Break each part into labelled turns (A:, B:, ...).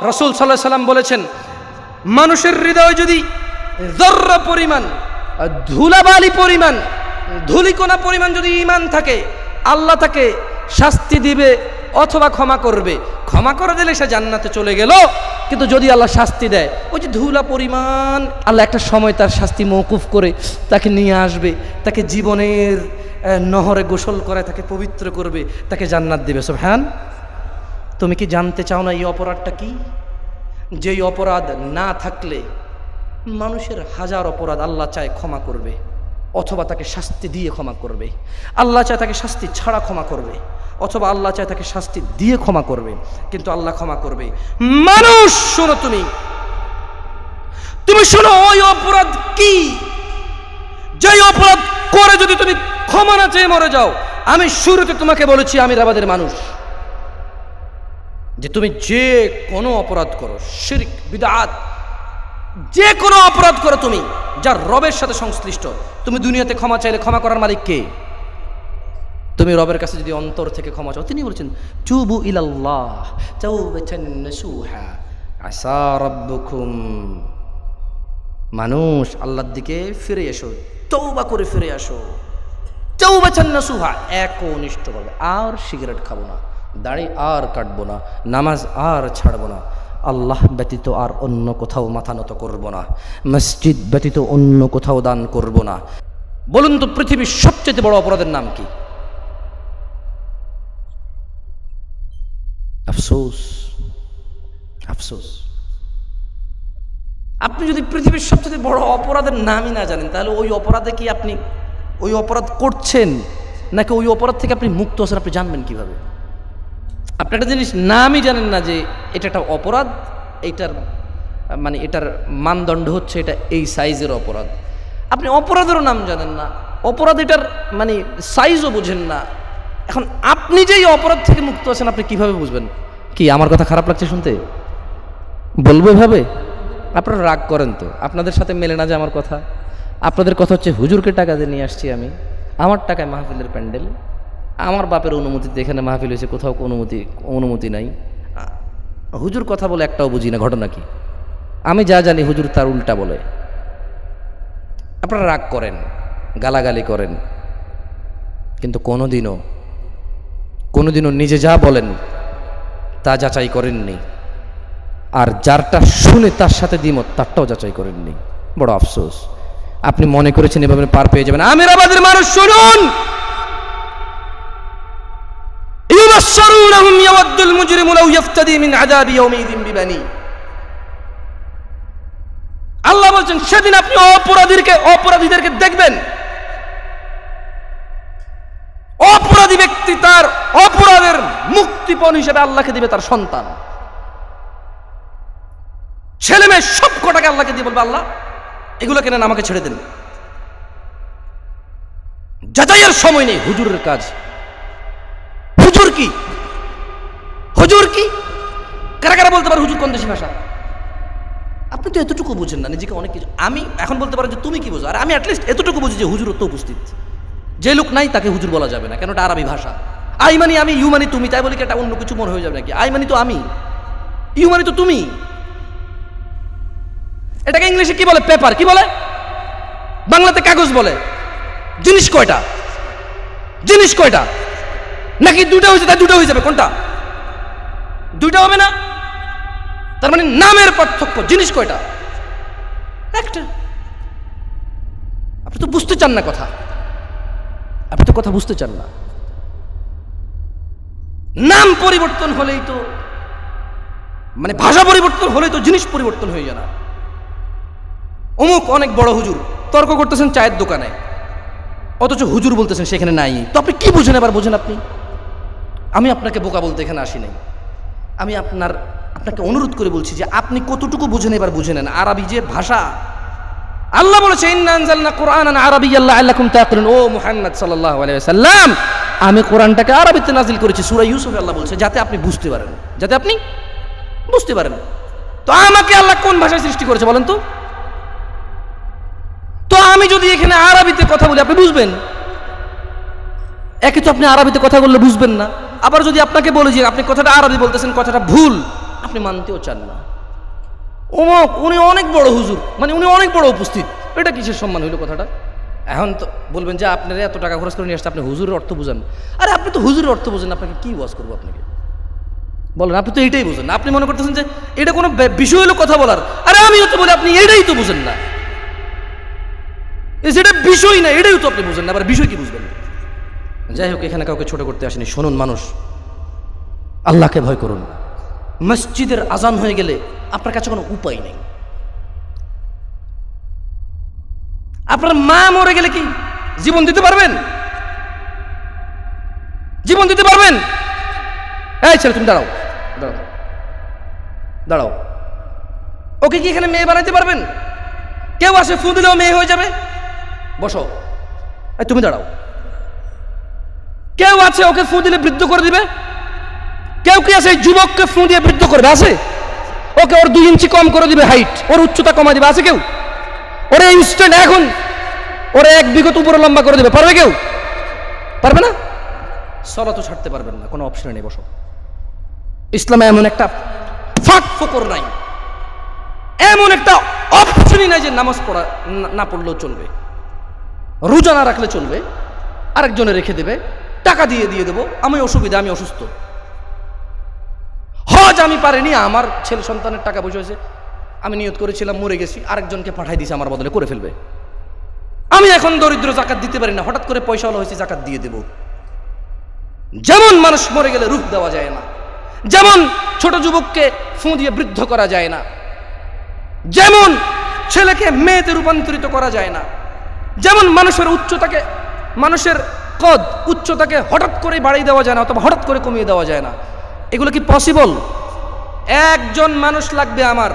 A: রাসূল সাল্লাল্লাহু আলাইহি সাল্লাম বলেছেন, মানুষের হৃদয় যদি যর্রা পরিমাণ, ধুলাবালি পরিমাণ, ধুলিকণা পরিমাণ যদি ঈমান থাকে, আল্লাহ তাকে শাস্তি দিবে অথবা ক্ষমা করবে। ক্ষমা করে দিলে সে জান্নাতে চলে গেল। কিন্তু যদি আল্লাহ শাস্তি দেয়, ওই যে ধুলা পরিমাণ, আল্লাহ একটা সময় তার শাস্তি মওকুফ করে তাকে নিয়ে আসবে, তাকে জীবনের নহরে গোসল করে তাকে পবিত্র করবে, তাকে জান্নাত দিবে। সুবহান। তুমি কি জানতে চাও না এই অপরাধটা কি? যেই অপরাধ না থাকলে মানুষের হাজার অপরাধ আল্লাহ চায় ক্ষমা করবে, অথবা তাকে শাস্তি দিয়ে ক্ষমা করবে। আল্লাহ চায় তাকে শাস্তি ছাড়া ক্ষমা করবে, অথবা আল্লাহ চায় তাকে শাস্তি দিয়ে ক্ষমা করবে, কিন্তু আল্লাহ ক্ষমা করবে। মানুষ শোনো, তুমি শোনো, ওই অপরাধ কি? যেই অপরাধ করে যদি তুমি ক্ষমা না চেয়ে মরে যাও। আমি শুরুতে তোমাকে বলেছি আমিরাবাদের মানুষ, যে তুমি যে কোনো অপরাধ করো, শিরক, বিদআত, যে কোনো অপরাধ করো তুমি যার রবের সাথে সংশ্লিষ্ট, তুমি দুনিয়াতে ক্ষমা চাইলে ক্ষমা করার মালিক কে? তুমি রবের কাছে যদি অন্তর থেকে ক্ষমা চাও, তিনি বলেছেন তুবু ইলাল্লাহ তাওবাতান নাসুহা আসা রাব্বুকুম। মানুষ আল্লাহর দিকে ফিরে এসো, তওবা করে ফিরে আসো, তাওবাতান নাসুহা, একনিষ্ঠভাবে। আর সিগারেট খাবো না, দাড়ি আর কাটবো না, নামাজ আর ছাড়বো না, আল্লাহ ব্যতীত আর অন্য কোথাও মাথা নত করবো না, মসজিদ ব্যতীত অন্য কোথাও দান করব না। বলুন তো পৃথিবীর সবচেয়ে বড় অপরাধের নাম কি? আফসোস, আফসোস। আপনি যদি পৃথিবীর সবচেয়ে বড় অপরাধের নামই না জানেন, তাহলে ওই অপরাধে কি আপনি ওই অপরাধ করছেন, নাকি ওই অপরাধ থেকে আপনি মুক্ত আছেন আপনি জানবেন কিভাবে? আপনি একটা জিনিস নামই জানেন না যে এটা একটা অপরাধ, এইটার মানে এটার মানদণ্ড হচ্ছে এটা এই সাইজের অপরাধ। আপনি অপরাধেরও নাম জানেন না, অপরাধ এটার মানে সাইজও বুঝেন না। এখন আপনি যেই অপরাধ থেকে মুক্ত আছেন আপনি কিভাবে বুঝবেন? কি আমার কথা খারাপ লাগছে শুনতে? বলবো এভাবে? আপনারা রাগ করেন তো, আপনাদের সাথে মেলে না যে আমার কথা। আপনাদের কথা হচ্ছে হুজুরকে টাকা দিয়ে নিয়ে আসছি আমি, আমার টাকায় মাহফিলের প্যান্ডেল, আমার বাপের অনুমতিতে এখানে মাহফিল হয়েছে, কোথাও অনুমতি নাই। হুজুর কথা বলে একটাও বুঝি না, ঘটনা কি? আমি যা জানি হুজুর তার উল্টা বলে। আপনারা রাগ করেন, গালাগালি করেন, কিন্তু কোনোদিনও নিজে যা বলেন তা যাচাই করেননি, আর যারটা শুনে তার সাথে দ্বিমত তারটাও যাচাই করেননি। বড় আফসোস। আপনি মনে করেছেন এভাবে পার পেয়ে যাবেন। আমিরাবাদের মানুষ শুনুন, ইউবাশশিরুনহুম ইয়াওয়াদ্দুল মুজরিমু লাউ ইফতাদি মিন আযাবি ইয়াওমিযিন বিবানি। আল্লাহ বলছেন সেদিন আপনি অপরাধীদেরকে দেখবেন, অপরাধী ব্যক্তি তার অপরাধের মুক্তিপণ হিসেবে আল্লাহকে দিবে তার সন্তান, ছেলে মেয়ে সব কটাকে আল্লাহকে দিয়ে বলবে আল্লাহ এগুলো কেন আমাকে ছেড়ে দেন। যাচাইয়ের সময় নেই। হুজুরের কাজ। হুজুর কি কারা কারা বলতে পারে হুজুর কোন দেশি ভাষা? আপনি তো এতটুকু বুঝেন না, নিজেকে অনেক কিছু। আমি এখন বলতে পারি যে তুমি কি বোঝো, আর আমি অ্যাটলিস্ট এতটুকু বুঝি যে হুজুর তো উপস্থিত। যে লোক নাই তাকে হুজুর বলা যাবে না, কেন এটা আরবি ভাষা। আই মানি আমি, ইউ মানি তুমি, তাই বলি কি এটা অন্য কিছু মনে হয়ে যাবে নাকি? আই মানি তো আমি, ইউ মানি তো তুমি। এটাকে ইংলিশে কি বলে? পেপার। কি বলে? বাংলাতে কাগজ বলে। জিনিস কয়টা? নাকি দুটা হয়েছে তাই দুটো হয়ে যাবে? কোনটা? দুইটা হবে না। তার মানে নামের পার্থক্য। জিনিস কয়টা? একটা। আপনি তো বুঝতে চান না কথা, আপনি তো কথা বুঝতে চান না। নাম পরিবর্তন হলেই তো মানে ভাষা পরিবর্তন হলেই তো জিনিস পরিবর্তন হয়ে যায় না। অমুক অনেক বড় হুজুর, তর্ক করতেছেন চায়ের দোকানে, অথচ হুজুর বলতেছেন সেখানে নাই। তো আপনি কি বুঝেন? এবার বোঝেন আপনি। আমি আপনাকে বোকা বলতে এখানে আসি নাই। আমি আপনাকে অনুরোধ করে বলছি যে আপনি কতটুকু বুঝেন এবার বুঝে নেন। আরবি যে ভাষা, আল্লাহ বলেছে ইন্না আনজালনা কুরআনান আরাবিয়্যান লাআল্লাকুম তাআকিলুন। ও মুহাম্মদ সাল্লাল্লাহু আলাইহি ওয়াসাল্লাম, আমি কোরআনটাকে আরবিতে নাজিল করেছি। সূরা ইউসুফে আল্লাহ বলছে যাতে আপনি বুঝতে পারেন। তো আমাকে আল্লাহ কোন ভাষায় সৃষ্টি করেছে বলেন তো? তো আমি যদি এখানে আরবিতে কথা বলি আপনি বুঝবেন? একে তো আপনি আরবিতে কথা বললে বুঝবেন না, আবার যদি আপনাকে বলি যে আপনি কথাটা আরবি বলতেছেন, কথাটা ভুল, আপনি মানতেও চান না। অমুক উনি অনেক বড় হুজুর, মানে উনি অনেক বড় উপস্থিত, এটা কিসের সম্মান হইল কথাটা? এখন তো বলবেন যে আপনারা এত টাকা খরচ করে নিয়ে আসতে, আপনি হুজুরের অর্থ বুঝেন। আরে আপনি তো হুজুরের অর্থ বুঝেন, আপনাকে কি ওয়াজ করবো আপনাকে বলেন? আপনি তো এইটাই বুঝেন না, আপনি মনে করতেছেন যে এটা কোনো বিষয় হলো কথা বলার। আরে আমিও তো বলি আপনি এটাই তো বুঝেন না, যেটা বিষয় না এটাই তো আপনি বুঝেন না, আবার বিষয় কি বুঝবেন? যাই হোক, এখানে কাউকে ছোট করতে আসেনি। শুনুন মানুষ, আল্লাহকে ভয় করুন। মসজিদের আজান হয়ে গেলে আপনার কাছে কোনো উপায় নেই। আপনার মা মরে গেলে কি জীবন দিতে পারবেন? জীবন দিতে পারবেন? এই ছেলে তুমি দাঁড়াও, দাঁড়াও, দাঁড়াও। ওকে কি এখানে মেয়ে বানাইতে পারবেন? কেউ আসে ফু দিলেও মেয়ে হয়ে যাবে? বসো। এই তুমি দাঁড়াও। কেউ আছে ওকে ফু দিলে বৃদ্ধ করে দিবে? কেউ কি আছে যুবককে ফু দিয়ে বৃদ্ধ করবে? আছে? ওকে ওর 2 ইঞ্চি কম করে দিবে হাইট, ওর উচ্চতা কমাই দিবে? আছে কেউ? ওরে ইনস্ট্যান্ট এখন ওরে 1 বিঘত উপরে লম্বা করে দিবে? পারবে কেউ? পারবে না। সলা তো ছাড়তে পারবেন না, কোনো অপশন নেই। বসো। ইসলামে এমন একটা ফাঁক ফোকর নাই, এমন একটা অপশনই নাই যে নামাজ পড়া না পড়লেও চলবে, রোজা না রাখলে চলবে, আরেকজনে রেখে দেবে, টাকা দিয়ে দেবো, আমি অসুবিধা, আমি অসুস্থ, হজ আমি পারিনি, আমার ছেলে সন্তানের টাকা পয়সা হয়েছে, আমি নিয়ত করেছিলাম মরে গেছি, আরেকজনকে পাঠাই দিয়েছে আমার বদলে, করে ফেলবে। আমি এখন দরিদ্র, জাকাত দিতে পারি না, হঠাৎ করে পয়সাওয়ালা হয়েছে, জাকাত দিয়ে দেব। যেমন মানুষ মরে গেলে রূপ দেওয়া যায় না, যেমন ছোট যুবককে ফু দিয়ে বৃদ্ধ করা যায় না, যেমন ছেলেকে মেয়েতে রূপান্তরিত করা যায় না, যেমন মানুষের উচ্চতাকে, মানুষের কদ উচ্চতাকে হঠাৎ করে বাড়িয়ে দেওয়া যায় না, অথবা হঠাৎ করে কমিয়ে দেওয়া যায় না। এগুলো কি পসিবল? একজন মানুষ লাগবে আমার,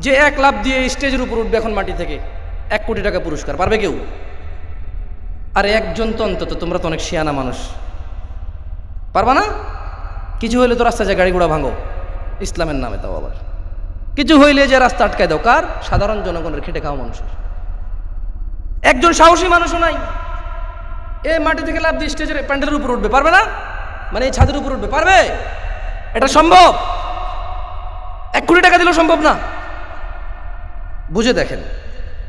A: যে 1 লাফ দিয়ে স্টেজের উপর উঠবে এখন মাটি থেকে, 1 কোটি টাকা পুরস্কার। পারবে কেউ? আর একজন তো অন্তত, তোমরা তো অনেক শিয়ানা মানুষ, পারবা না? কিছু হইলে তো রাস্তায় যায় গাড়ি ঘোড়া ভাঙো ইসলামের নামে, তাও আবার কিছু হইলে যে রাস্তা আটকায় দাও। কার? সাধারণ জনগণের, খেটে খাওয়া মানুষের। একজন সাহসী মানুষও নাই, এ মাটি থেকে লাফ দিয়ে স্টেজের প্যান্ডেলের উপর উঠবে? পারবে না? মানে এই ছাদের উপর উঠবে? পারবে? এটা সম্ভব? 1 কোটি টাকা দিলেও সম্ভব না। বুঝে দেখেন।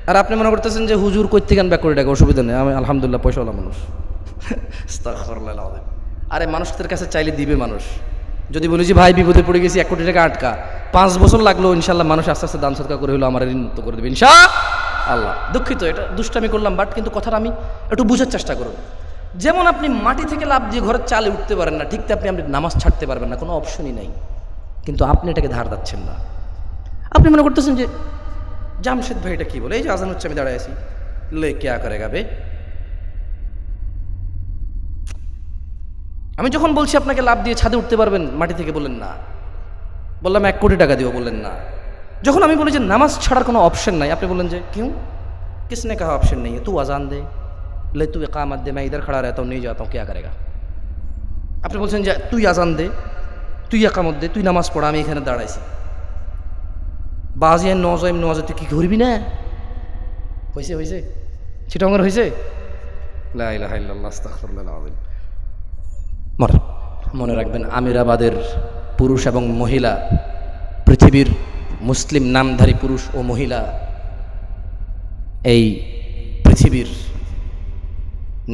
A: আর আপনি মনে করতেছেন যে হুজুর কই থেকে আনবে 1 কোটি টাকা? অসুবিধা নেই, আমি আলহামদুলিল্লাহ পয়সাওয়ালা মানুষ। আরে মানুষদের কাছে চাইলে দিবে মানুষ। যদি বলি যে ভাই বিপদে পড়ে গেছি, 1 কোটি টাকা আটকা, 5 বছর লাগলো, ইনশাল্লাহ মানুষ আস্তে আস্তে দান সদকা করে হলো আমার ঋণ মুক্ত করে দেবে ইনশাআল্লাহ। দুঃখিত, এটা দুষ্টামি করলাম, বাট কিন্তু কথাটা আমি একটু বুঝার চেষ্টা করুন। যেমন আপনি মাটি থেকে লাফ দিয়ে ঘরের চালে উঠতে পারেন না, ঠিক আপনি নামাজ ছাড়তে পারবেন না, কোনো অপশনই নাই। কিন্তু আপনি এটাকে ধার দিচ্ছেন না। আপনি মনে করতেছেন যে জামশেদ ভাই এটা কি বলে, এই যে আজান হচ্ছে আমি দাঁড়ায় আছি, লে কেয়া করে গাবে। আমি যখন বলছি আপনাকে লাফ দিয়ে ছাদে উঠতে পারবেন মাটি থেকে, বললেন না। বললাম 1 কোটি টাকা দিও, বললেন না। যখন আমি বলি যে নামাজ ছাড়ার কোনো অপশন নাই, আপনি বললেন যে কিউঁ, কিসনে কাহা অপশন নেই, তু আজান দে, ले तू इकामत दे, मैं इधर खड़ा रहता हूँ, नहीं जाता हूँ, क्या करेगा? আপনি বলছেন যে তুই আজান দে, তুই একামত দে, তুই নামাজ পড়া, আমি এখানে দাঁড়াইছি। বাজিয়ান নজাইম নজে তুই কি করবি না? হয়েছে হয়েছে, চিটাঙ্গের হয়েছে। লা ইলাহা ইল্লাল্লাহ, আস্তাগফিরুল্লাহ আযীম। মনে রাখবেন, আমিরাবাদের পুরুষ এবং মহিলা, পৃথিবীর মুসলিম নামধারী পুরুষ ও মহিলা, এই পৃথিবীর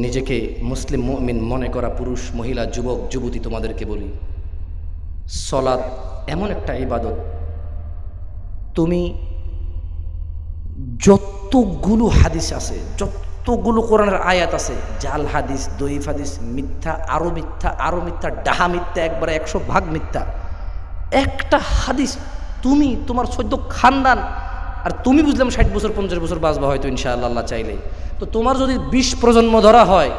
A: নিজেকে মুসলিম মুমিন মনে করা পুরুষ মহিলা যুবক যুবতী, তোমাদেরকে বলি, সলাত এমন একটা ইবাদত, তুমি যতগুলো হাদিস আছে, যতগুলো কোরআনের আয়াত আছে, জাল হাদিস, দইফ হাদিস, মিথ্যা, আরো মিথ্যা, আরো মিথ্যা, ডাহা মিথ্যা, একবারে 100 ভাগ মিথ্যা, একটা হাদিস তুমি তোমার 14 খানদান, আর তুমি বুঝলাম 60 বছর 50 বছর বাঁচবা হয়তো ইনশাআল্লাহ আল্লাহ চাইলে, তো তোমার যদি 20 প্রজন্ম ধরা হয়,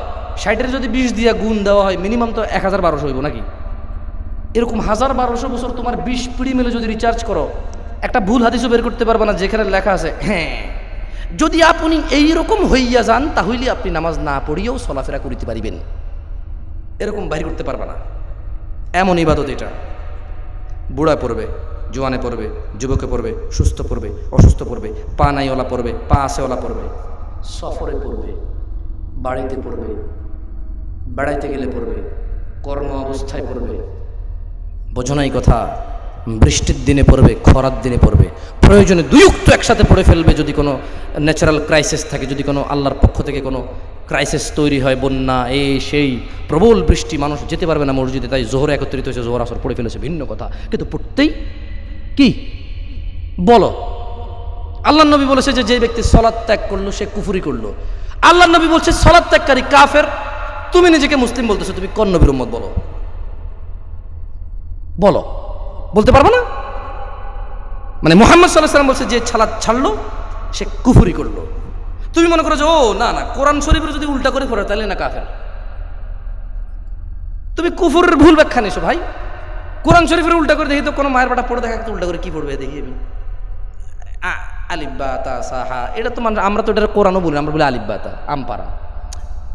A: 60-এর যদি 20 দিয়া গুণ দেওয়া হয়, মিনিমাম তো 1000-1200 হইব নাকি? এরকম 1000-1200 বছর তোমার 20 পিড়ি মিলে যদি রিচার্জ করো, একটা ভুল হাদিসও বের করতে পারবে না যেখানে লেখা আছে হ্যাঁ যদি আপনি এইরকম হইয়া যান তাহলে আপনি নামাজ না পড়িয়েও চলাফেরা করিতে পারিবেন, এরকম বাইর করতে পারবে না। এমন ইবাদত এটা। বুড়া পড়বে, জোয়ানে পড়বে, যুবকে পড়বে, সুস্থ পড়বে, অসুস্থ পড়বে, পা নাইওয়ালা পড়বে, পা আছেওয়ালা পড়বে, সফরে পড়বে, বাড়িতে পড়বে, বেড়াইতে গেলে পড়বে, কর্ম অবস্থায় পড়বে, বোঝো না এই কথা? বৃষ্টির দিনে পড়বে, খরার দিনে পড়বে, প্রয়োজনে দুই উক্ত একসাথে পড়ে ফেলবে। যদি কোনো ন্যাচারাল ক্রাইসিস থাকে, যদি কোনো আল্লাহর পক্ষ থেকে কোনো ক্রাইসিস তৈরি হয়, বন্যা, এই সেই প্রবল বৃষ্টি, মানুষ যেতে পারবে না মসজিদে, তাই জোহরে একত্রিত হয়েছে, জোহর আসর পড়ে ফেলেছে, ভিন্ন কথা, কিন্তু পড়তেই কি বলো। আল্লাহ নবী বলেছে যে ব্যক্তি সলাত ত্যাগ করলো সে কুফরি করলো। আল্লাহ নবী বলছে সলাত ত্যাগকারী কাফের। তুমি নিজেকে মুসলিম বলতেছো, তুমি কোন নবীর উম্মত বলো? বলো, বলতে পারবো না? মানে মুহাম্মদ সাল্লাল্লাহু আলাইহি ওয়াসাল্লাম বলছে যে সালাত ছাড়লো সে কুফরি করলো। তুমি মনে করো যে ও না না, কোরআন শরীফের যদি উল্টা করে পড়ে তাহলে না কাফের। তুমি কুফরের ভুল ব্যাখ্যা নিছো ভাই। কোরআন শরীফের উল্টা করে দেখি তো, কোনো মায়ের বাটা পড়ে দেখা তো উল্টা করে কি পড়বে দেখি আমি। আলিফ বা তা সাহা, এটা তো আমরা তো এটা কোরআনও বলি, আমরা বলি আলিফ বা তা আমপারা,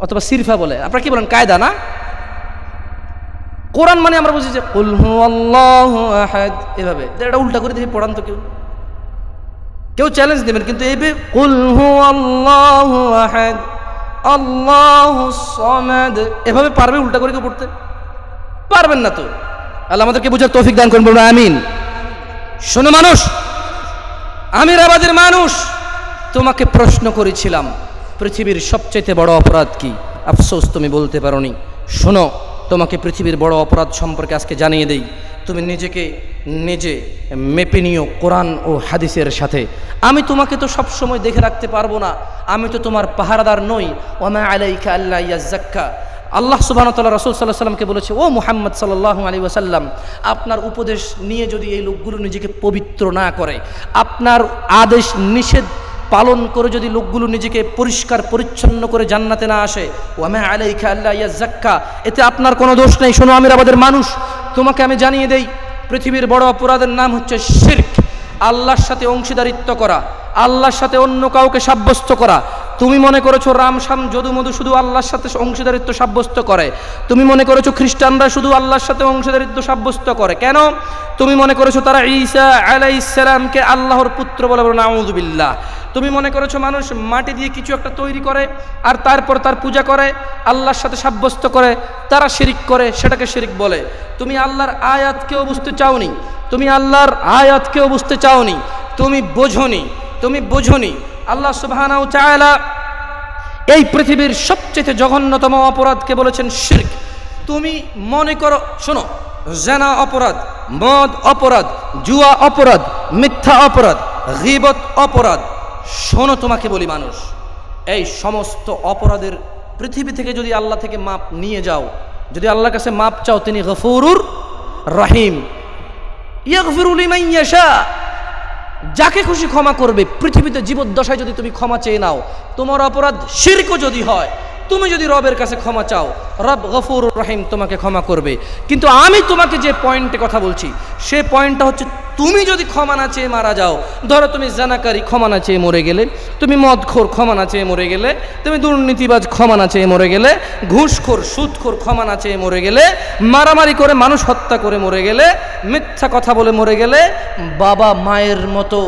A: অথবা সিরফা বলে। আপনারা কি বলেন? কায়দা না? কোরআন মানে আমরা বুঝি যে কুল হুয়াল্লাহু আহাদ, এভাবে। এটা উল্টা করে দেখি পড়ান তো কেউ চ্যালেঞ্জ দেবেন, কিন্তু এইভাবে কুল হুয়াল্লাহু আহাদ আল্লাহুস সামাদ এভাবে পারবে উল্টা করে কেউ পড়তে? পারবেন না তো। আল্লাহ আমাদেরকে বুঝার তৌফিক দান করুন, বলুন আমিন। শোনো মানুষ, আমিরাবাদের মানুষ, তোমাকে প্রশ্ন করেছিলাম পৃথিবীর সবচেয়ে বড় অপরাধ কি? আফসোস তুমি বলতে পারোনি। শোনো, তোমাকে পৃথিবীর বড় অপরাধ সম্পর্কে আজকে জানিয়ে দেই। তুমি নিজেকে নিজে মেপে নিও কোরআন ও হাদিসের সাথে। আমি তোমাকে তো সব সময় দেখে রাখতে পারবো না, আমি তো তোমার পাহারাদার নই। ওয়া মা আলাইকা আল্লা ইয়াযাক্কা, আল্লাহ সুবহানাহু ওয়া তাআলা রাসূল সাল্লাল্লাহু আলাইহি ওয়াসাল্লামকে বলেছে, ও মুহাম্মদ সাল্লাল্লাহু আলাইহি ওয়াসাল্লাম, আপনার উপদেশ নিয়ে যদি এই লোকগুলো নিজেকে পবিত্র না করে, আপনার আদেশ নিষেধ পালন করে যদি লোকগুলো নিজেকে পরিষ্কার পরিচ্ছন্ন করে জান্নাতে না আসে, ওয়া মা আলাইকা আল্লা ইয়াযাক্কা, এতে আপনার কোনো দোষ নেই। শোনো আমিরাবাদের মানুষ, তোমাকে আমি জানিয়ে দেই, পৃথিবীর বড় অপরাধের নাম হচ্ছে শিরক, আল্লাহর সাথে অংশীদারিত্ব করা, আল্লাহর সাথে অন্য কাউকে সাব্যস্ত করা। তুমি মনে করেছো রাম শাম যদু মধু শুধু আল্লাহর সাথে অংশীদারিত্ব সাব্যস্ত করে। তুমি মনে করেছো খ্রিস্টানরা শুধু আল্লাহর সাথে অংশীদারিত্ব সাব্যস্ত করে। কেন? তুমি মনে করেছো তারা ঈসা আলাইহিস সালামকে আল্লাহর পুত্র বলে, নাউযু বিল্লাহ। তুমি মনে করেছো মানুষ মাটি দিয়ে কিছু একটা তৈরি করে আর তারপর তার পূজা করে, আল্লাহর সাথে সাব্যস্ত করে, তারা শিরিক করে, সেটাকে শিরিক বলে। তুমি আল্লাহর আয়াতকেও বুঝতে চাওনি, তুমি আল্লাহর আয়াতকেও বুঝতে চাওনি, তুমি বোঝনি। আল্লাহ সুবহানাহু ওয়া তাআলা এই পৃথিবীর সবচেয়ে জঘন্যতম অপরাধকে বলেছেন শিরক। তুমি মনে করো, শোনো, জিনা অপরাধ, মদ অপরাধ, জুয়া অপরাধ, মিথ্যা অপরাধ, গীবত অপরাধ। শোনো তোমাকে বলি মানুষ, এই সমস্ত অপরাধের পৃথিবী থেকে যদি আল্লাহ থেকে মাপ নিয়ে যাও, যদি আল্লাহর কাছে মাপ চাও, তিনি গফুরুর রহিম, ইয়াগফিরু লিমান ইয়াশা, যাকে খুশি ক্ষমা করবে। পৃথিবীতে জীবদ্দশায় যদি তুমি ক্ষমা চেয়ে নাও, তোমার অপরাধ শিরকও যদি হয়, তুমি যদি রবের কাছে ক্ষমা চাও, রব গফুরুর রহিম তোমাকে ক্ষমা করবে। কিন্তু আমি তোমাকে যে পয়েন্টে কথা বলছি, সে পয়েন্টটা হচ্ছে, তুমি যদি ক্ষমা না চেয়ে মারা যাও, ধরো তুমি জানাকারী ক্ষমা না চেয়ে মরে গেলে, তুমি মদখোর ক্ষমা না চেয়ে মরে গেলে, তুমি দুর্নীতিবাজ ক্ষমা না চেয়ে মরে গেলে, ঘুষখোর সুদখোর ক্ষমা না চেয়ে মরে গেলে, মারামারি করে মানুষ হত্যা করে মরে গেলে, মিথ্যা কথা বলে মরে গেলে, বাবা মায়ের মতো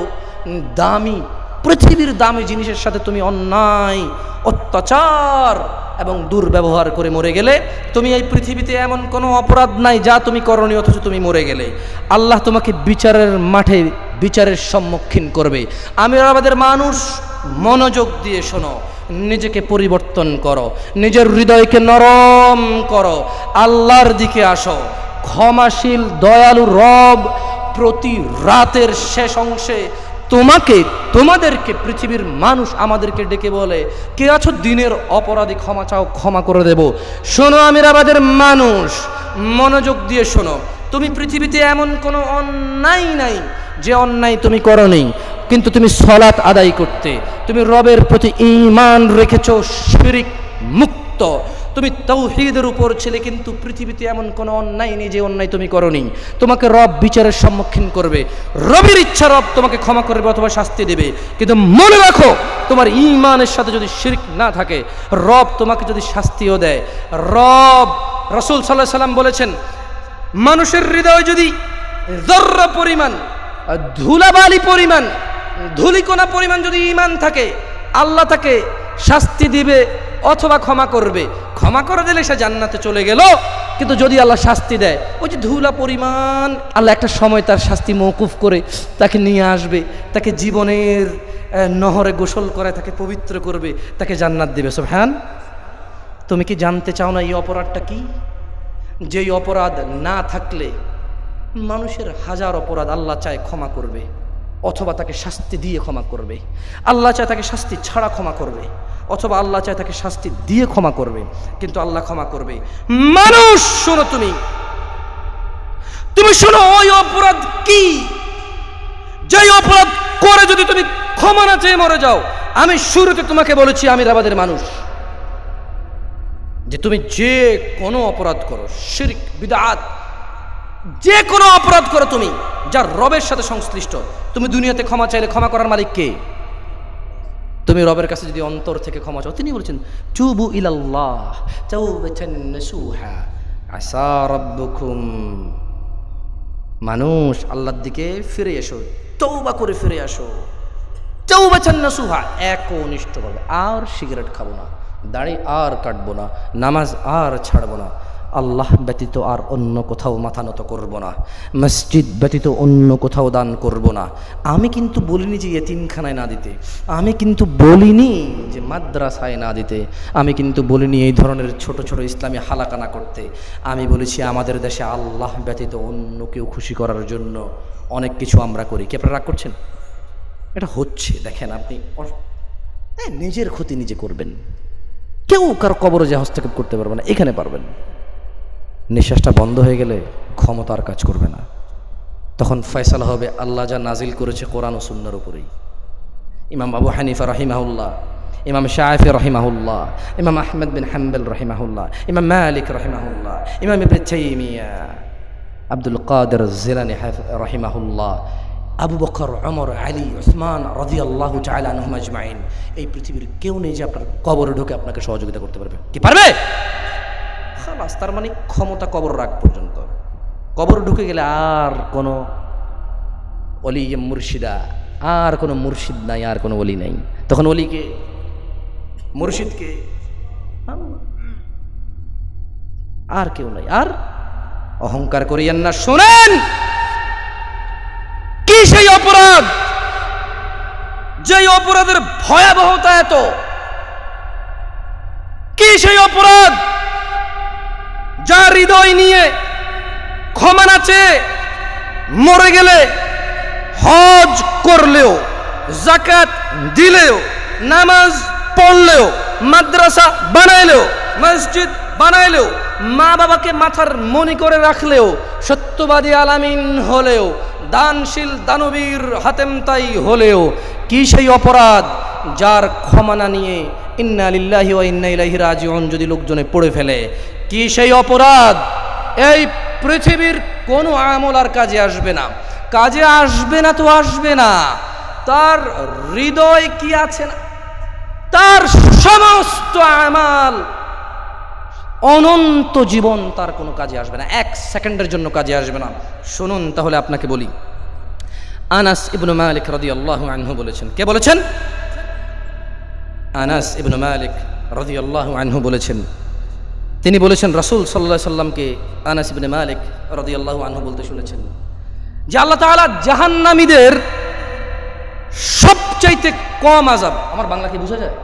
A: দামি, পৃথিবীর দামি জিনিসের সাথে তুমি অন্যায়, অত্যাচার এবং দুর্ব্যবহার করে মরে গেলে, তুমি এই পৃথিবীতে এমন কোনো অপরাধ নাই যা তুমি করনি, অথচ তুমি মরে গেলে, আল্লাহ তোমাকে বিচারের মাঠে বিচারের সম্মুখীন করবে। আমিরাবাদের মানুষ, মনোযোগ দিয়ে শোনো, নিজেকে পরিবর্তন করো, নিজের হৃদয়কে নরম করো, আল্লাহর দিকে আসো। ক্ষমাশীল দয়ালু রব প্রতি রাতের শেষ অংশে তোমাদেরকে পৃথিবীর মানুষ আমাদেরকে ডেকে বলে, কে আছো দিনের অপরাধী, ক্ষমা চাও, ক্ষমা করে দেব। শোনো আমিরাবাদের মানুষ, মনোযোগ দিয়ে শোনো, তুমি পৃথিবীতে এমন কোনো অন্যায় নাই যে অন্যায় তুমি করনি, কিন্তু তুমি সালাত আদায় করতে, তুমি রবের প্রতি ঈমান রেখেছো শিরক মুক্ত, তুমি তাওহীদের উপর ছিলে, কিন্তু পৃথিবীতে এমন কোনো অন্যায় নেই যে অন্যায় তুমি করনি। তোমাকে রব বিচারের সম্মুখীন করবে, রবের ইচ্ছা রব তোমাকে ক্ষমা করবে অথবা শাস্তি দেবে। কিন্তু মনে রাখো, তোমার ঈমানের সাথে যদি শিরক না থাকে, রব তোমাকে যদি শাস্তিও দেয়, রব, রাসূল সাল্লাল্লাহু আলাইহি ওয়াসাল্লাম বলেছেন, মানুষের হৃদয় যদি যর্রা পরিমাণ, ধুলাবালি পরিমাণ, ধুলিকণা পরিমাণ যদি ঈমান থাকে, আল্লাহ তাকে শাস্তি দিবে অথবা ক্ষমা করবে। ক্ষমা করে দিলে সে জান্নাতে চলে গেল, কিন্তু যদি আল্লাহ শাস্তি দেয়, ওই যে ধুলা পরিমাণ, আল্লাহ একটা সময় তার শাস্তি মওকুফ করে তাকে নিয়ে আসবে, তাকে জীবনের নহরে গোসল করে তাকে পবিত্র করবে, তাকে জান্নাত দেবে। সুবহান। তুমি কি জানতে চাও না এই অপরাধটা কি? যেই অপরাধ না থাকলে মানুষের হাজার অপরাধ আল্লাহ চায় ক্ষমা করবে, অথবা তাকে শাস্তি দিয়ে ক্ষমা করবে। আল্লাহ চায় তাকে শাস্তি ছাড়া ক্ষমা করবে, অথবা আল্লাহ চায় তাকে শাস্তি দিয়ে ক্ষমা করবে, কিন্তু আল্লাহ ক্ষমা করবে। মানুষ শোনো, তুমি শোনো, ওই অপরাধ কি? যেই অপরাধ করে যদি তুমি ক্ষমা না চেয়ে মরে যাও, আমি শুরুতে তোমাকে বলেছি আমিরাবাদের মানুষ, যে তুমি যে কোনো অপরাধ করো, শিরক, বিদআত, যে কোনো অপরাধ করো তুমি যার রবের সাথে সংশ্লিষ্ট, তুমি দুনিয়াতে ক্ষমা চাইলে ক্ষমা করার মালিক কে? তুমি রবের কাছে যদি অন্তর থেকে ক্ষমা চাও, তিনি বলেছেন তুবু ইলাল্লাহ তাওবাতান নাসুহা আসা রাব্বুকুম, মানুষ আল্লাহর দিকে ফিরে এসো, তওবা করে ফিরে আসো, তাওবাতান নাসুহা, একনিষ্ঠভাবে। আর সিগারেট খাবো না, দাড়ি আর কাটবো না, নামাজ আর ছাড়বো না, আল্লাহ ব্যতীত আর অন্য কোথাও মাথা নত করব না, মসজিদ ব্যতীত অন্য কোথাও দান করব না। আমি কিন্তু বলিনি যে ইয়েতিমখানায় না দিতে, আমি কিন্তু বলিনি যে মাদ্রাসায় না দিতে, আমি কিন্তু বলিনি এই ধরনের ছোট ছোট ইসলামী হালাকা না করতে। আমি বলেছি আমাদের দেশে আল্লাহ ব্যতীত অন্য কেউ খুশি করার জন্য অনেক কিছু আমরা করি। কি আপনারা রাগ করছেন? এটা হচ্ছে, দেখেন আপনি নিজের ক্ষতি নিজে করবেন, কেউ কারো কবরে যে হস্তক্ষেপ করতে পারবে না, এখানে পারবেন। নিঃশ্বাসটা বন্ধ হয়ে গেলে ক্ষমতার কাজ করবে না, তখন ফয়সালা হবে আল্লাহ যা নাজিল করেছে কোরআন ও সুন্নাহর উপরেই। ইমাম আবু হানিফা রাহিমাহুল্লাহ, ইমাম শাফি রাহিমাহুল্লাহ, ইমাম আহমদ বিন হাম্বল রাহিমাহুল্লাহ, ইমাম মালিক রাহিমাহুল্লাহ, ইমাম ইবনে তাইমিয়া, আব্দুল কাদের জিলানী রাহিমাহুল্লাহ, আবু বকর, ওমর, আলী, উসমান রাদিয়াল্লাহু তাআলা আনহুম আজমাইন, এই পৃথিবীর কেউ নেই যে আপনার কবরে ঢুকে আপনাকে সহযোগিতা করতে পারবে। কি পারবে? খালাস, তার মানে ক্ষমতা কবর রাখ পর্যন্ত। কবর ঢুকে গেলে আর কোনো ওলি মুর্শিদা, আর কোনো মুর্শিদ নাই, আর কোনো ওলি নাই। তখন ওলিকে, মুর্শিদকে আর কেউ নাই। আর অহংকার করিয়েন না। শোনেন, কি সেই অপরাধ, যে অপরাধের ভয়াবহতা এত? কি সেই অপরাধ যা হৃদয় নিয়ে ক্ষমা না চেয়ে মরে গেলে হজ করলেও, যাকাত দিলেও, নামাজ পড়লেও, মাদ্রাসা বানাইলেও, মসজিদ বানাইলেও, মা বাবাকে মাথার মনি করে রাখলেও, সত্যবাদী আলামিন হলেও, দানশীল দানবীর হাতেমতাই হলেও, কি সেই অপরাধ যার ক্ষমা না নিয়ে ইন্না লিল্লাহি ওয়া ইন্না ইলাইহি রাজিউন যদি লোকজনে পড়ে ফেলে? কি সেই অপরাধ? এই পৃথিবীর কোনো আমল আর কাজে আসবে না। কাজে আসবে না তো আসবে না, তার হৃদয় কি আছে না, তার সমস্ত আমাল অনন্ত জীবন তার কোনো কাজে আসবে না, এক সেকেন্ডের জন্য কাজে আসবে না। শুনুন তাহলে আপনাকে বলি, আনাস ইবনে মালিক রাদিয়াল্লাহু আনহু বলেছেন। কে বলেছেন? আনাস ইবনে মালিক রাদিয়াল্লাহু আনহু বলেছেন। তিনি বলেছেন রাসূল সাল্লাল্লাহু আলাইহি সাল্লামকে আনাস ইবনে মালিক রাদিয়াল্লাহু আনহু বলতে শুনেছেন যে আল্লাহ তাআলা জাহান্নামীদের সবচাইতে কম আযাব, আমার বাংলা কি বোঝা যায়?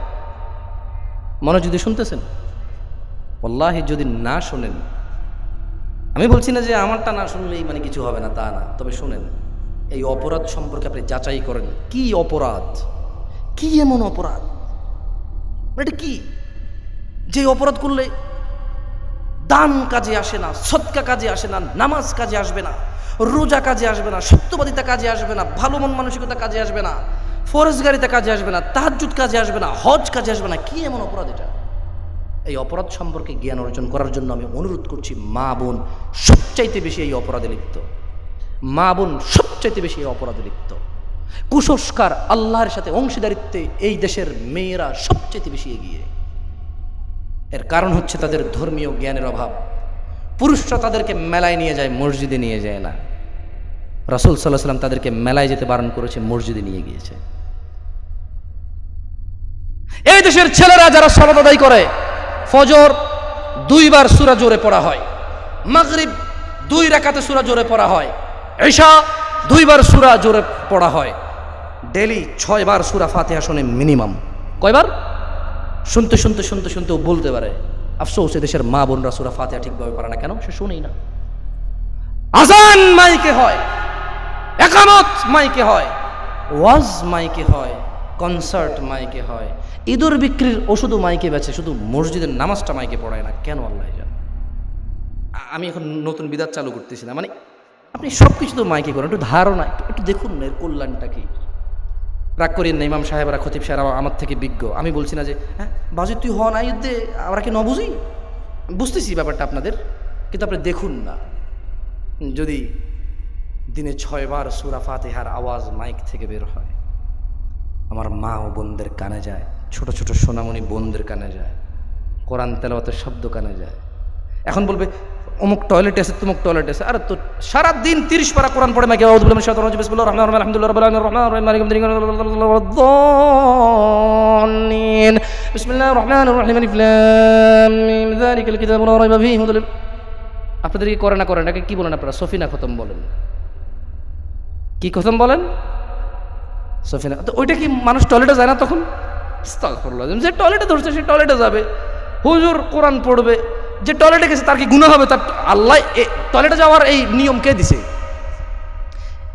A: মনোযোগ দিয়ে শুনতেছেন? ওয়াল্লাহি যদি না শোনেন, আমি বলছি না যে আমারটা না শুনলেই মানে কিছু হবে না, তা না, তবে শোনেন, এই অপরাধ সম্পর্কে আপনি যাচাই করেন। কি অপরাধ, কি এমন অপরাধ, এটা কি যে অপরাধ করলে দান কাজে আসে না, সদকা কাজে আসে না, নামাজ কাজে আসবে না, রোজা কাজে আসবে না, সত্যবাদিতা কাজে আসবে না, ভালো মন মানসিকতা কাজে আসবে না, ফরজগারিতা কাজে আসবে না, তাহাজ্জুদ কাজে আসবে না, হজ কাজে আসবে না? কি এমন অপরাধ এটা? এই অপরাধ সম্পর্কে জ্ঞান অর্জন করার জন্য আমি অনুরোধ করছি, মা বোন সবচাইতে বেশি এই অপরাধে লিপ্ত, মা বোন সবচাইতে বেশি এই অপরাধে লিপ্ত। কুসংস্কার, আল্লাহর সাথে অংশীদারিত্বে এই দেশের মেয়েরা সবচাইতে বেশি এগিয়ে। এর কারণ হচ্ছে তাদের ধর্মীয় জ্ঞানের অভাব। পুরুষরা তাদেরকে মেলায় নিয়ে যায়, মসজিদে নিয়ে যায় না। রাসূল সাল্লাল্লাহু আলাইহি ওয়াসাল্লাম তাদেরকে মেলায় যেতে বারণ করেছে, মসজিদে নিয়ে গিয়েছে। এই দেশের ছেলেরা যারা সালাত আদায় করে, ফজর 2 বার সূরা জোরে পড়া হয়, মাগরিব 2 রাকাতে সূরা জোরে পড়া হয়, ঈশা 2 বার সূরা জোরে পড়া হয়, ডেলি 6 বার সূরা ফাতিহা শোনে মিনিমাম। কয়বার? শুনতে শুনতে শুনতে শুনতে ও বলতে পারে আফসোস দেশের মা বোনরা সূরা ফাতিহা ঠিকভাবে পারে না। কেন? সে শুনেই না। আজান মাইকে হয়, একামত মাইকে হয়, ওয়াজ মাইকে হয়, কনসার্ট মাইকে হয়, ইঁদুর বিক্রির ওষুধও মাইকে বেচে, শুধু মসজিদের নামাজটা মাইকে পড়ায় না। কেন আল্লাহ জানে। আমি এখন নতুন বিদাত চালু করতেছি না, মানে আপনি সব কিছু তো মাইকে করেন, একটু ধারণা একটু দেখুন না এর কল্যাণটা কি। রাগ করেন না, ইমাম সাহেবরা খতিব সাহেব আমার থেকে বিজ্ঞ। আমি বলছি না যে হ্যাঁ বাজে তুই হ না ইদ্দে আমরা কি ন বুঝি, বুঝতেছি ব্যাপারটা আপনাদের, কিন্তু আপনি দেখুন না যদি দিনে 6 বার সূরা ফাতিহার আওয়াজ মাইক থেকে বের হয়, আমার মা ও বোনদের কানে যায়, ছোট ছোট সোনামণি বোনদের কানে যায়, কোরআন তেলাওয়াতের শব্দ কানে যায়। এখন বলবে অমুক টয়লেট আছে তমুক টয়লেট আছে, আরে তো সারা দিন 30 পারা কোরআন পড়ে মাইকে আউযু বিল্লাহি মিনাশ শাইতানির রাজিম বিসমিল্লাহির রহমানির রহিম আলহামদুলিল্লাহি রাব্বিল আলামিন আর রাহমানির রহিম মালিকিল ইয়াউমিদ্দিন বিসমিল্লাহির রহমানির রহিম আলিফ লাম মিম যালিকাল কিতাবু লা রাইবা ফীহি হুদাল। আপনাদের কি করে না করেন, এটাকে কি বলেন আপনারা? সফিনা খতম বলেন। কি খতম বলেন? সফিনা। তো ওইটা কি মানুষ টয়লেটে যায় না তখন? আস্তাগফিরুল্লাহ। যে টয়লেটে ধরছে সে টয়লেটে যাবে, হুজুর কোরআন পড়বে। যে টয়লেটে গেছে তার কি গুনাহ হবে? তার আল্লাহ টয়লেটে যাওয়ার এই নিয়ম কে দিছে?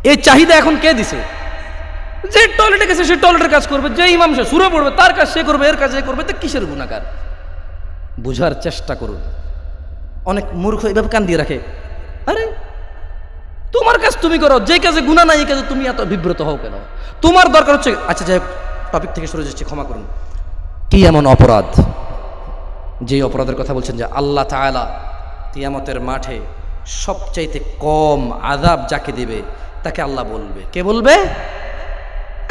A: এই চাহিদা এখন কে দিছে? যে টয়লেটে গেছে সে টয়লেটের কাজ করবে, যে ইমাম সে সূরা পড়বে তার কাজ সে করবে, এর কাজ এ করবে, তো কিসের গুনাহগার? বুঝার চেষ্টা করুন। অনেক মূর্খ এইভাবে কান দিয়ে রাখে, আরে তোমার কাজ তুমি করো, যে কাজে গুনাহ নাই এই কাজে তুমি এত বিব্রত হও কেন? তোমার দরকার হচ্ছে, আচ্ছা যাই টপিক থেকে সরে যাচ্ছি, ক্ষমা করুন। কি এমন অপরাধ যে অপরাধের কথা বলছেন যে আল্লাহ তাআলা কিয়ামতের মাঠে সবচাইতে কম আযাব যাকে দেবে তাকে আল্লাহ বলবে? কে বলবে?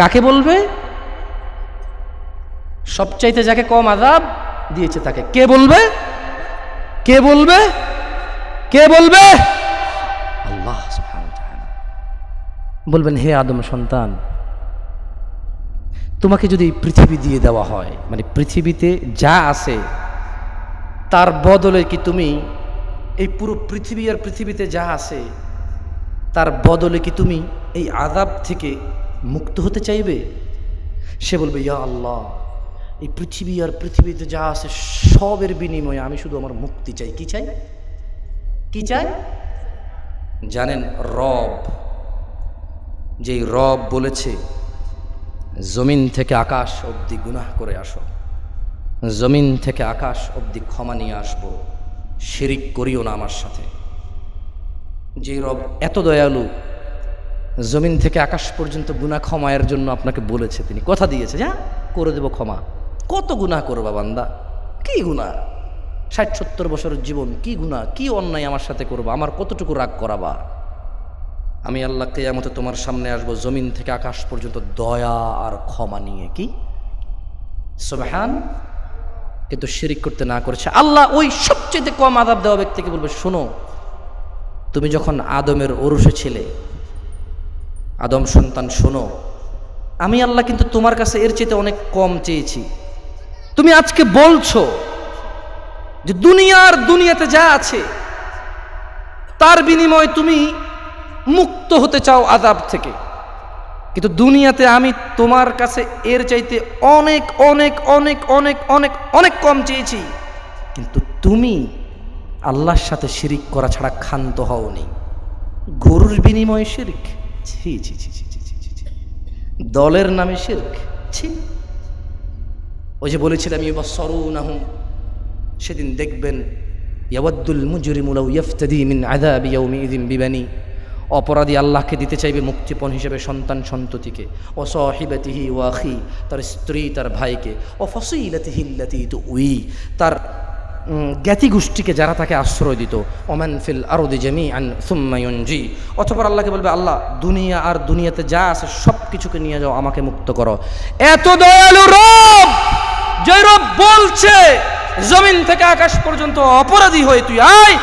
A: কাকে বলবে? সবচাইতে যাকে কম আযাব দিয়েছে তাকে কে বলবে? কে বলবে? কে বলবে? আল্লাহ সুবহানাহু ওয়া তাআলা বলবেন, হে আদম সন্তান, তোমাকে যদি পৃথিবী দিয়ে দেওয়া হয়, মানে পৃথিবীতে যা আছে তার বদলে কি তুমি এই পুরো পৃথিবী আর পৃথিবীতে যা আছে তার বদলে কি তুমি এই আযাব থেকে মুক্ত হতে চাইবে? সে বলবে, ইয়া আল্লাহ, এই পৃথিবী আর পৃথিবীতে যা আছে সবের বিনিময়ে আমি শুধু আমার মুক্তি চাই। কি চাই? কি চাই? জানেন, রব, যেই রব বলেছে জমিন থেকে আকাশ অবধি গুনাহ করে আসো, জমিন থেকে আকাশ অবধি ক্ষমা নিয়ে আসবো, শিরিক করিও না আমার সাথে, যে রব এত দয়ালু জমিন থেকে আকাশ পর্যন্ত গুনাহ ক্ষমায়ের জন্য আপনাকে বলেছে, তিনি কথা দিয়েছে যা করে দেব ক্ষমা। কত গুনাহ করবা বান্দা? কি গুনাহ? 60-70 বছরের জীবন, কি গুনাহ, কি অন্যায় আমার সাথে করবা? আমার কতটুকু রাগ করাবা? আমি আল্লাহ কিয়ামতে তোমার সামনে আসবো জমিন থেকে আকাশ পর্যন্ত দয়া আর ক্ষমা নিয়ে। কি সুবহান। কিন্তু শিরিক করতে না করেছে আল্লাহ ওই সবচেয়ে কম আযাব দেওয়া ব্যক্তিকে বলবে, শোনো, তুমি যখন আদমের ওরসে ছিলে, আদম সন্তান শোনো, আমি আল্লাহ কিন্তু তোমার কাছে এর চেয়ে অনেক কম চেয়েছি। তুমি আজকে বলছো যে দুনিয়াতে যা আছে তার বিনিময়ে তুমি মুক্ত হতে চাও আযাব থেকে, কিন্তু দুনিয়াতে আমি তোমার কাছে এর চাইতে অনেক অনেক অনেক অনেক অনেক অনেক কম চেয়েছি, কিন্তু তুমি আল্লাহর সাথে শিরিক করা ছাড়া ক্ষান্ত হওনি। গরুর বিনিময়ে শিরক, ছি ছি ছি ছি ছি ছি ছি। দলের নামে শিরক, ছি। ওই যে বলেছিলাম ইউবাসসিরুনাহুম, সেদিন দেখবেন ইয়াওয়াদ্দুল মুজরিমু লাউ ইফতাদি মিন আযাবি ইয়াউমিযিন বিবানি, অপরাধী আল্লাহকে দিতে চাইবে মুক্তিপণ হিসেবে সন্তান সন্ততিকে, ও সাহিবাতিহি ওয়া আখি, তার স্ত্রী তার ভাইকে, ও ফাসিলাতিহি আল্লাতী তুই, তার জ্ঞাতি গোষ্ঠীকে যারা তাকে আশ্রয় দিত, ওমান ফিল আরদি জামিআন সুম্মা ইউনজি। অতঃপর আল্লাহকে বলবে, আল্লাহ দুনিয়া আর দুনিয়াতে যা আছে সব কিছুকে নিয়ে যাও, আমাকে মুক্ত করো। এত দয়ালু রব, যে রব বলছে জমিন থেকে আকাশ পর্যন্ত অপরাধী হয়ে তুই আয়,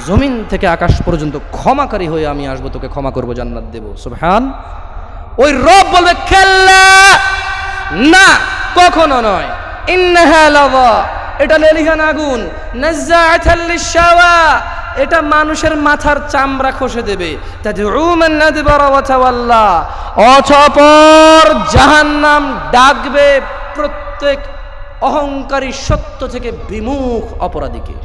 A: জমিন থেকে আকাশ পর্যন্ত ক্ষমাকারী হয়ে আমি আসবো, তোকে ক্ষমা করবো, জান্নাত দেব। সুবহান। ওই রব বলবে, কাল্লা, না, কখনো নয়, ইন্নাহা লাযা, এটা লেলিহান আগুন, নাযাআতাল লিশাওয়া, এটা মানুষের মাথার চামড়া খসে দেবে। অতঃপর জাহান্নাম ডাকবে প্রত্যেক অহংকারী সত্য থেকে বিমুখ অপরাধীকে।